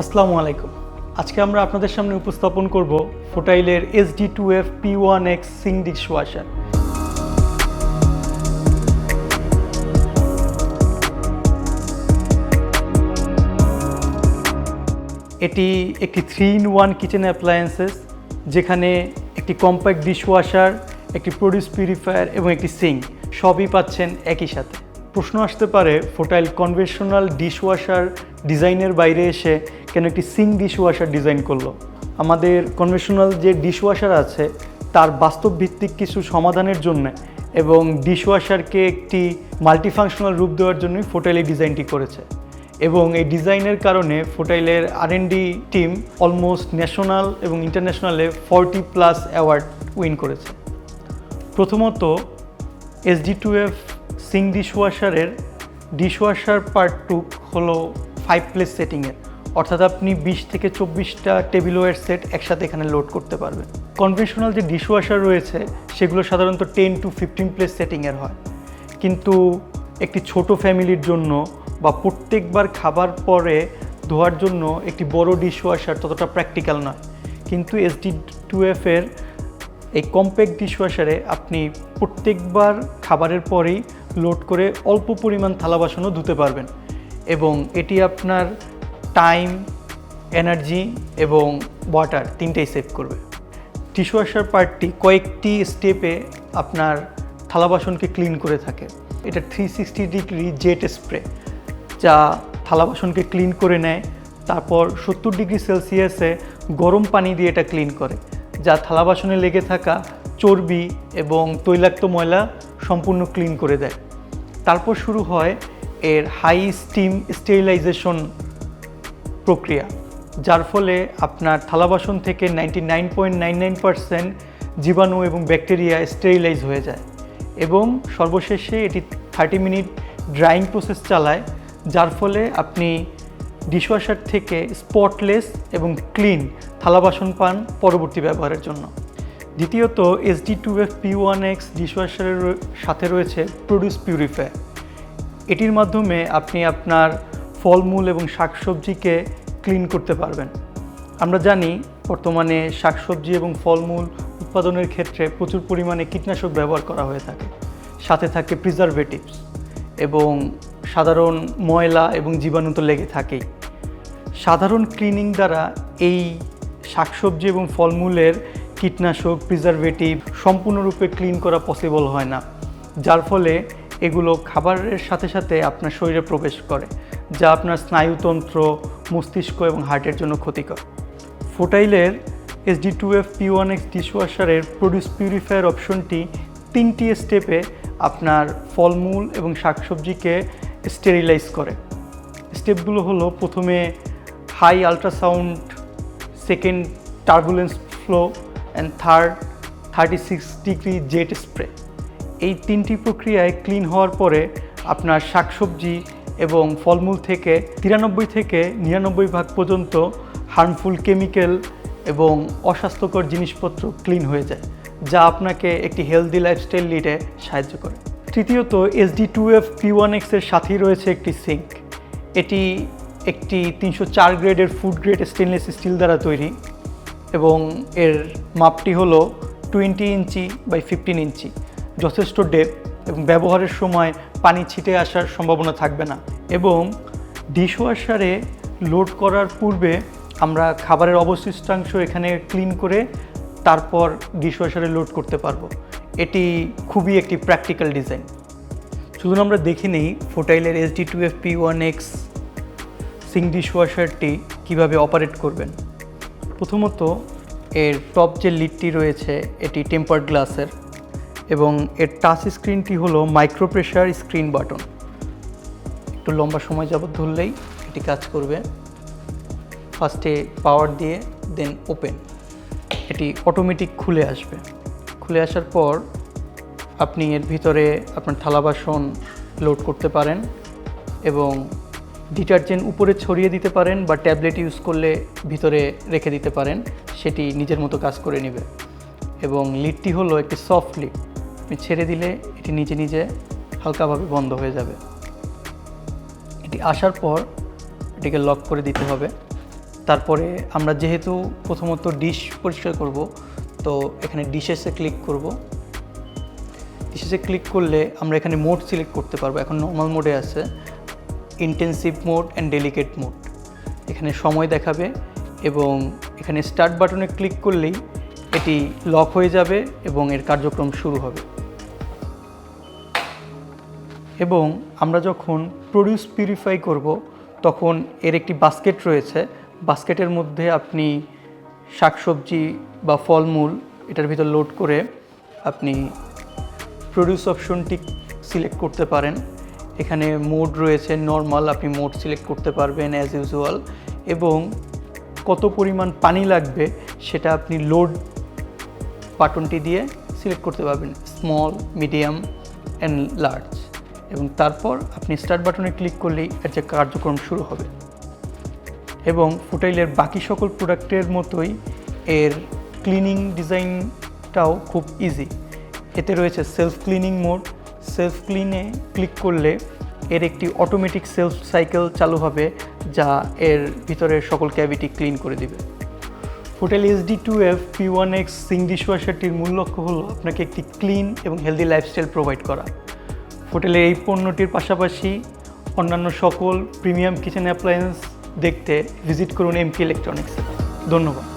আসসালামু আলাইকুম। আজকে আমরা আপনাদের সামনে উপস্থাপন করব ফোটাইলের SD2F P1X সিঙ্ক ডিশওয়াশার। এটি একটি 3-in-1 কিচেন অ্যাপ্লায়েন্সেস, যেখানে একটি কম্প্যাক্ট ডিশওয়াশার, একটি প্রোডিউস পিউরিফায়ার এবং একটি সিঙ্ক সবই পাচ্ছেন একই সাথে। প্রশ্ন আসতে পারে, ফোটাইল কনভেনশনাল ডিশওয়াশার ডিজাইনের বাইরে এসে কেন একটি সিঙ্ক ডিশওয়াশার ডিজাইন করলো? আমাদের কনভেনশনাল যে ডিশওয়াশার আছে তার বাস্তব ভিত্তিক কিছু সমাধানের জন্য এবং ডিশওয়াশারকে একটি মাল্টিফাংশনাল রূপ দেওয়ার জন্যই ফোটাইল এই ডিজাইনটি করেছে। এবং এই ডিজাইনের কারণে ফোটাইলের R&D টিম অলমোস্ট ন্যাশনাল এবং ইন্টারন্যাশনালে 40+ অ্যাওয়ার্ড উইন করেছে। প্রথমত, SD2F সিঙ্ক ডিশওয়াশারের ডিশওয়াশার পার্ট 2 হলো 5 প্লেস সেটিংয়ের, অর্থাৎ আপনি 20 থেকে 24টা টেবিলওয়্যার সেট একসাথে এখানে লোড করতে পারবেন। কনভেনশনাল যে ডিশওয়াশার রয়েছে সেগুলো সাধারণত 10 to 15 প্লেস সেটিংয়ের হয়, কিন্তু একটি ছোট ফ্যামিলির জন্য বা প্রত্যেকবার খাবার পরে ধোয়ার জন্য একটি বড় ডিশওয়াশার ততটা প্র্যাকটিক্যাল নয়। কিন্তু SD2F এর এই কম্প্যাক্ট ডিশওয়াশারে আপনি প্রত্যেকবার খাবারের পরেই লোড করে অল্প পরিমাণ থালা বাসনও ধুতে পারবেন এবং এটি আপনার টাইম, এনার্জি এবং ওয়াটার তিনটেই সেভ করবে। ডিশওয়াশার পার্টটি কয়েকটি স্টেপে আপনার থালা বাসনকে ক্লিন করে থাকে। এটা 360 ডিগ্রি জেট স্প্রে, যা থালা বাসনকে ক্লিন করে নেয়, তারপর 70 ডিগ্রি সেলসিয়াসে গরম পানি দিয়ে এটা ক্লিন করে, যা থালা বাসনে লেগে থাকা চর্বি এবং তৈলাক্ত ময়লা সম্পূর্ণ ক্লিন করে দেয়। তারপর শুরু হয় এর হাই স্টিম স্টেরিলাইজেশন প্রক্রিয়া, যার ফলে আপনার থালা বাসন থেকে 99.99% জীবাণু এবং ব্যাকটেরিয়া স্টেরিলাইজ হয়ে যায় এবং সর্বশেষে এটি 30 মিনিট ড্রাইং প্রসেস চালায়, যার ফলে আপনি ডিশওয়াশার থেকে স্পটলেস এবং ক্লিন থালা বাসন পান পরবর্তী ব্যবহারের জন্য। দ্বিতীয়ত, SD2F P1X ডিশওয়াশারের সাথে রয়েছে প্রোডিউস পিউরিফায়ার। এটির মাধ্যমে আপনি আপনার ফলমূল এবং শাকসবজিকে ক্লিন করতে পারবেন। আমরা জানি বর্তমানে শাকসবজি এবং ফলমূল উৎপাদনের ক্ষেত্রে প্রচুর পরিমাণে কীটনাশক ব্যবহার করা হয়ে থাকে, সাথে থাকে প্রিজারভেটিভস এবং সাধারণ ময়লা এবং জীবাণু তো লেগে থাকেই। সাধারণ ক্লিনিং দ্বারা এই শাকসবজি এবং ফলমূলের কীটনাশক, প্রিজারভেটিভ সম্পূর্ণরূপে ক্লিন করা পসিবল হয় না, যার ফলে এগুলো খাবারের সাথে সাথে আপনার শরীরে প্রবেশ করে, যা আপনার স্নায়ুতন্ত্র, মস্তিষ্ক এবং হার্টের জন্য ক্ষতিকর। ফোটাইলের SD2F P1X ডিশওয়াশারের প্রোডিউস পিউরিফায়ার অপশনটি 3টি স্টেপে আপনার ফলমূল এবং শাকসবজিকে স্টেরিলাইজ করে। স্টেপগুলো হলো, প্রথমে high ultrasound, second turbulence flow and third 36 degree jet spray. এই 3টি প্রক্রিয়ায় ক্লিন হওয়ার পরে আপনার শাকসবজি এবং ফলমূল থেকে 93 থেকে 99% পর্যন্ত হার্মফুল কেমিক্যাল এবং অস্বাস্থ্যকর জিনিসপত্র ক্লিন হয়ে যায়, যা আপনাকে একটি হেলদি লাইফস্টাইল লিডে সাহায্য করে। তৃতীয়ত, SD2F P1X এর সাথেই রয়েছে একটি সিঙ্ক। এটি একটি 304 গ্রেডের ফুড গ্রেড স্টেনলেস স্টিল দ্বারা তৈরি এবং এর মাপটি হলো 20 ইঞ্চি বাই 15 ইঞ্চি, যথেষ্ট ডেপথ এবং ব্যবহারের সময় পানি ছিটে আসার সম্ভাবনা থাকবে না। এবং ডিশওয়াশারে লোড করার পূর্বে আমরা খাবারের অবশিষ্টাংশ এখানে ক্লিন করে তারপর ডিশওয়াশারে লোড করতে পারবো। এটি খুবই একটি প্র্যাকটিক্যাল ডিজাইন। শুধু আমরা দেখে নেই ফোটাইলের SD2F P1X সিঙ্ক ডিশওয়াশারটি কীভাবে অপারেট করবেন। প্রথমত, এর টপ যে লিডটি রয়েছে এটি টেম্পার্ড গ্লাসের এবং এর টাচ স্ক্রিনটি হলো মাইক্রো প্রেশার স্ক্রিন বাটন। একটু লম্বা সময় যাবত ধরলেই এটি কাজ করবে। ফার্স্টে পাওয়ার দিয়ে দেন ওপেন, এটি অটোমেটিক খুলে আসবে। খুলে আসার পর আপনি এর ভিতরে আপনার থালা বাসন লোড করতে পারেন এবং ডিটারজেন্ট উপরে ছড়িয়ে দিতে পারেন বা ট্যাবলেট ইউজ করলে ভিতরে রেখে দিতে পারেন, সেটি নিজের মতো কাজ করে নেবে। এবং লিডটি হলো একটি সফট লিড, আপনি ছেড়ে দিলে এটি নিজে নিজে হালকাভাবে বন্ধ হয়ে যাবে। এটি আসার পর এটিকে লক করে দিতে হবে। তারপরে আমরা যেহেতু প্রথমত ডিশ পরিষ্কার করব, তো এখানে ডিশেসে ক্লিক করব। ডিশেসে ক্লিক করলে আমরা এখানে মোড সিলেক্ট করতে পারবো। এখন নর্মাল মোডে আছে, intensive mode and delicate mode. এখানে সময় দেখাবে এবং এখানে স্টার্ট বাটনে ক্লিক করলেই এটি লক হয়ে যাবে এবং এর কার্যক্রম শুরু হবে। এবং আমরা যখন প্রোডিউস পিউরিফাই করব, তখন এর একটি বাস্কেট রয়েছে। বাস্কেটের মধ্যে আপনি শাকসবজি বা ফলমূল এটার ভিতর লোড করে আপনি প্রোডিউস অপশনটি সিলেক্ট করতে পারেন। এখানে মোড রয়েছে নর্মাল, আপনি মোড সিলেক্ট করতে পারবেন অ্যাজ ইউজুয়াল, এবং কত পরিমাণ পানি লাগবে সেটা আপনি লোড বাটনটি দিয়ে সিলেক্ট করতে পারবেন, স্মল, মিডিয়াম অ্যান্ড লার্জ। এবং তারপর আপনি স্টার্ট বাটনে ক্লিক করলেই এর যে কার্যক্রম শুরু হবে। এবং ফুটাইলের বাকি সকল প্রোডাক্টের মতোই এর ক্লিনিং ডিজাইনটাও খুব ইজি। এতে রয়েছে সেলফ ক্লিনিং মোড। সেলফ ক্লিনে ক্লিক করলে এর একটি অটোমেটিক সেলফ সাইকেল চালু হবে, যা এর ভিতরের সকল ক্যাভিটি ক্লিন করে দিবে। ফুটাইল HD2F P1X সিঙ্ক ডিশওয়াশারটির মূল লক্ষ্য হলো আপনাকে একটি ক্লিন এবং হেলদি লাইফস্টাইল প্রোভাইড করা। ফুটাইলের এই পণ্যটির পাশাপাশি অন্যান্য সকল প্রিমিয়াম কিচেন অ্যাপ্লায়েন্স দেখতে ভিজিট করুন MK ইলেকট্রনিক্সে। ধন্যবাদ।